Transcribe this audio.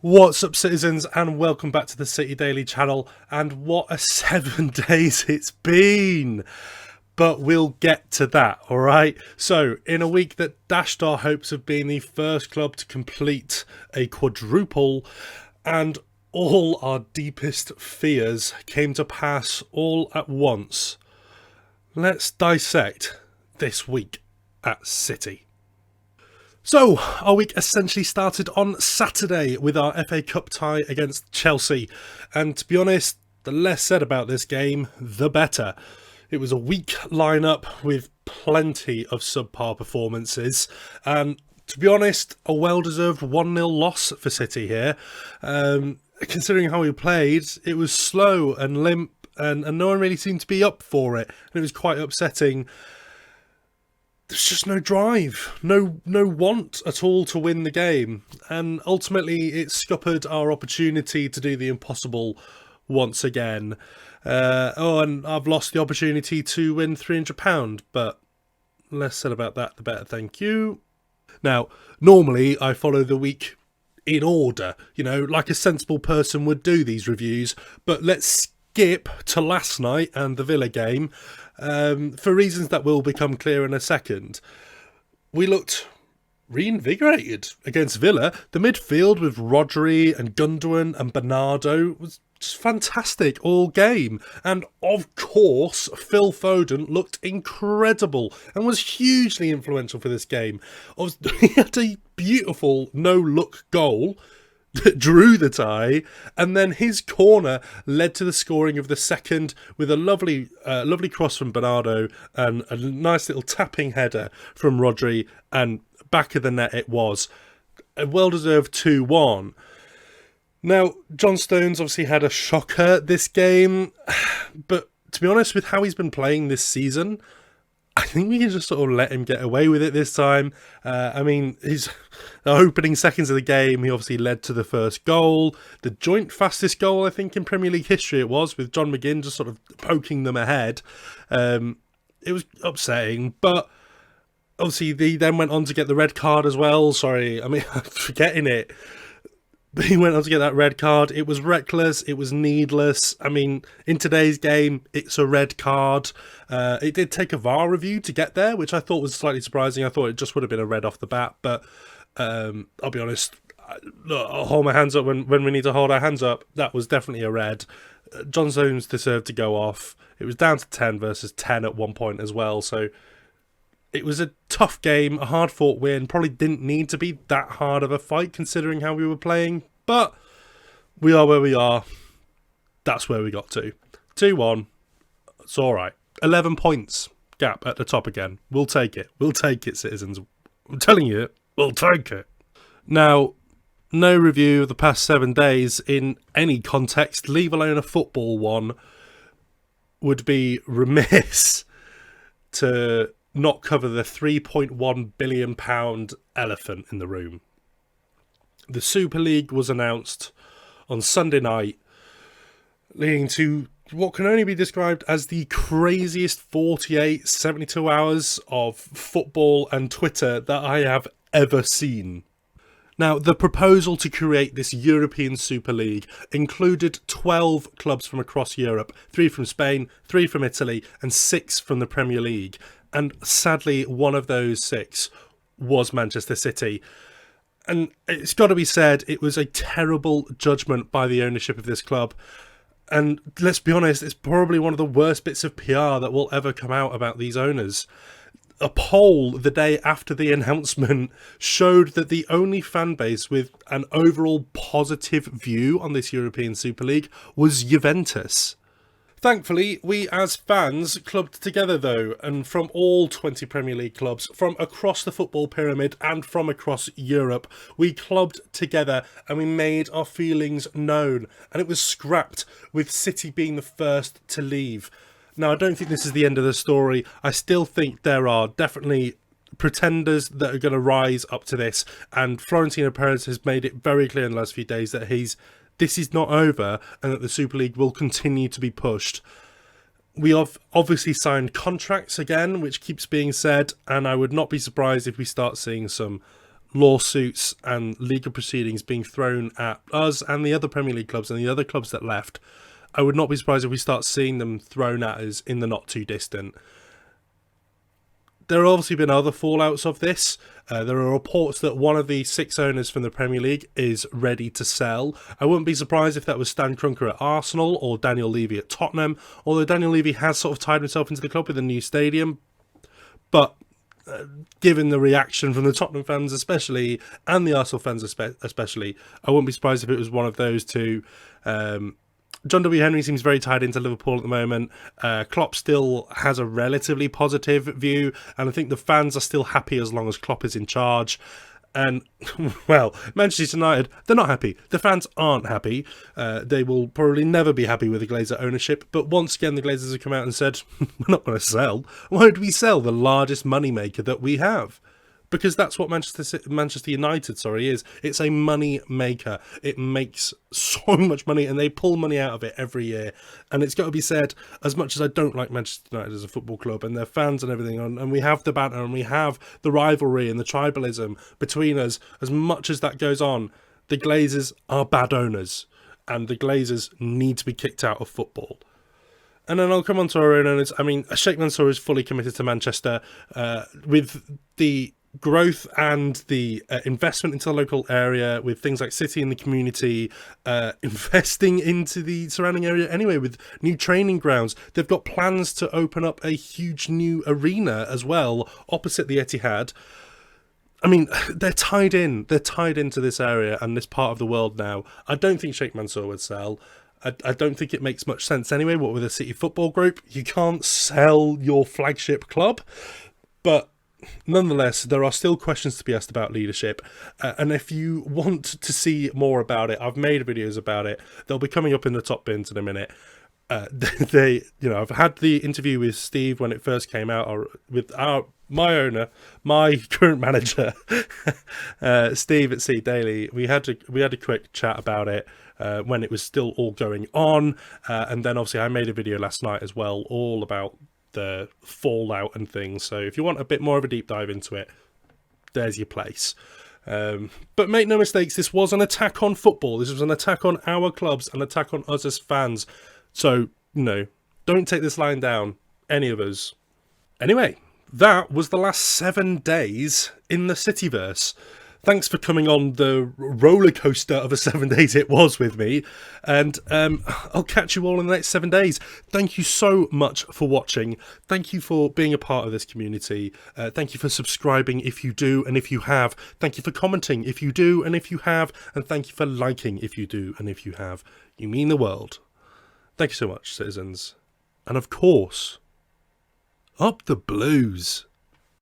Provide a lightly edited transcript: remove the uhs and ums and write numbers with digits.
What's up, citizens, and welcome back to the City Daily channel. And what a 7 days it's been! But we'll get to that, alright? So, in a week that dashed our hopes of being the first club to complete a quadruple, and all our deepest fears came to pass all at once, let's dissect this week at City. So, our week essentially started on Saturday with our FA Cup tie against Chelsea. And to be honest, the less said about this game, the better. It was a weak lineup with plenty of subpar performances. And to be honest, a well-deserved 1-0 loss for City here. Considering how we played, it was slow and limp and no one really seemed to be up for it. And it was quite upsetting. There's just no drive, no want at all to win the game. And ultimately, it scuppered our opportunity to do the impossible once again. And I've lost the opportunity to win £300, but less said about that, the better, thank you. Now, normally I follow the week in order, like a sensible person would do these reviews, but let's skip to last night and the Villa game. For reasons that will become clear in a second. We looked reinvigorated against Villa. The midfield with Rodri and Gundogan and Bernardo was just fantastic all game. And of course, Phil Foden looked incredible and was hugely influential for this game. He had a beautiful no-look goal that drew the tie, and then his corner led to the scoring of the second with a lovely cross from Bernardo and a nice little tapping header from Rodri, and back of the net it was. A well-deserved 2-1. Now, John Stones obviously had a shocker this game, but to be honest, with how he's been playing this season, I think we can just sort of let him get away with it this time. His opening seconds of the game, he obviously led to the first goal. The joint fastest goal, I think, in Premier League history it was, with John McGinn just sort of poking them ahead. It was upsetting, but obviously he then went on to get the red card as well. Sorry, I'm forgetting it. But he went on to get that red card. It was reckless. It was needless. In today's game, it's a red card. It did take a VAR review to get there, which I thought was slightly surprising. I thought it just would have been a red off the bat. But I'll be honest, I'll hold my hands up when we need to hold our hands up. That was definitely a red. John Stones deserved to go off. It was down to 10 versus 10 at one point as well. So it was a tough game, a hard-fought win. Probably didn't need to be that hard of a fight considering how we were playing. But we are where we are. That's where we got to. 2-1. It's all right. 11 points gap at the top again. We'll take it. We'll take it, citizens. I'm telling you, we'll take it. Now, no review of the past 7 days in any context, leave alone a football one, would be remiss to not cover the £3.1 billion elephant in the room. The Super League was announced on Sunday night, leading to what can only be described as the craziest 72 hours of football and Twitter that I have ever seen. Now, the proposal to create this European Super League included 12 clubs from across Europe, 3 from Spain, 3 from Italy, and 6 from the Premier League. And sadly, one of those 6 was Manchester City. And it's got to be said, it was a terrible judgment by the ownership of this club. And let's be honest, it's probably one of the worst bits of PR that will ever come out about these owners. A poll the day after the announcement showed that the only fan base with an overall positive view on this European Super League was Juventus. Thankfully, we as fans clubbed together though, and from all 20 Premier League clubs, from across the football pyramid and from across Europe, we clubbed together and we made our feelings known, and it was scrapped, with City being the first to leave. Now, I don't think this is the end of the story. I still think there are definitely pretenders that are going to rise up to this, and Florentino Perez has made it very clear in the last few days that this is not over and that the Super League will continue to be pushed. We have obviously signed contracts again, which keeps being said, and I would not be surprised if we start seeing some lawsuits and legal proceedings being thrown at us and the other Premier League clubs and the other clubs that left, I would not be surprised if we start seeing them thrown at us in the not too distant. There have obviously been other fallouts of this. There are reports that one of the 6 owners from the Premier League is ready to sell. I wouldn't be surprised if that was Stan Kroenke at Arsenal or Daniel Levy at Tottenham, although Daniel Levy has sort of tied himself into the club with a new stadium. But given the reaction from the Tottenham fans especially, and the Arsenal fans especially, I wouldn't be surprised if it was one of those two. John W. Henry seems very tied into Liverpool at the moment. Klopp still has a relatively positive view, and I think the fans are still happy as long as Klopp is in charge. And, well, Manchester United, they're not happy. The fans aren't happy. They will probably never be happy with the Glazer ownership. But once again, the Glazers have come out and said, we're not going to sell. Why would we sell the largest moneymaker that we have? Because that's what Manchester United is. It's a money maker. It makes so much money, and they pull money out of it every year. And it's got to be said, as much as I don't like Manchester United as a football club and their fans and everything, and we have the banter and we have the rivalry and the tribalism between us, as much as that goes on, the Glazers are bad owners, and the Glazers need to be kicked out of football. And then I'll come on to our own owners. I mean, Sheikh Mansour is fully committed to Manchester with the growth and the investment into the local area, with things like City in the community, investing into the surrounding area anyway with new training grounds. They've got plans to open up a huge new arena as well opposite the Etihad. I mean, they're tied in. They're tied into this area and this part of the world now. I don't think Sheikh Mansour would sell. I don't think it makes much sense anyway. What with a City Football Group, you can't sell your flagship club. But nonetheless, there are still questions to be asked about leadership. And if you want to see more about it, I've made videos about it. They'll be coming up in the top bins in a minute. I've had the interview with Steve when it first came out, or with my owner, my current manager, Steve at City Daily. We had a quick chat about it when it was still all going on, and then obviously I made a video last night as well, all about the fallout and things. So if you want a bit more of a deep dive into it, there's your place. But make no mistakes, this was an attack on football. This was an attack on our clubs, an attack on us as fans. So, don't take this lying down, any of us. Anyway, that was the last 7 days in the Cityverse. Thanks for coming on the roller coaster of a 7 days it was with me. And I'll catch you all in the next 7 days. Thank you so much for watching. Thank you for being a part of this community. Thank you for subscribing if you do and if you have. Thank you for commenting if you do and if you have. And thank you for liking if you do and if you have. You mean the world. Thank you so much, citizens. And of course, up the Blues.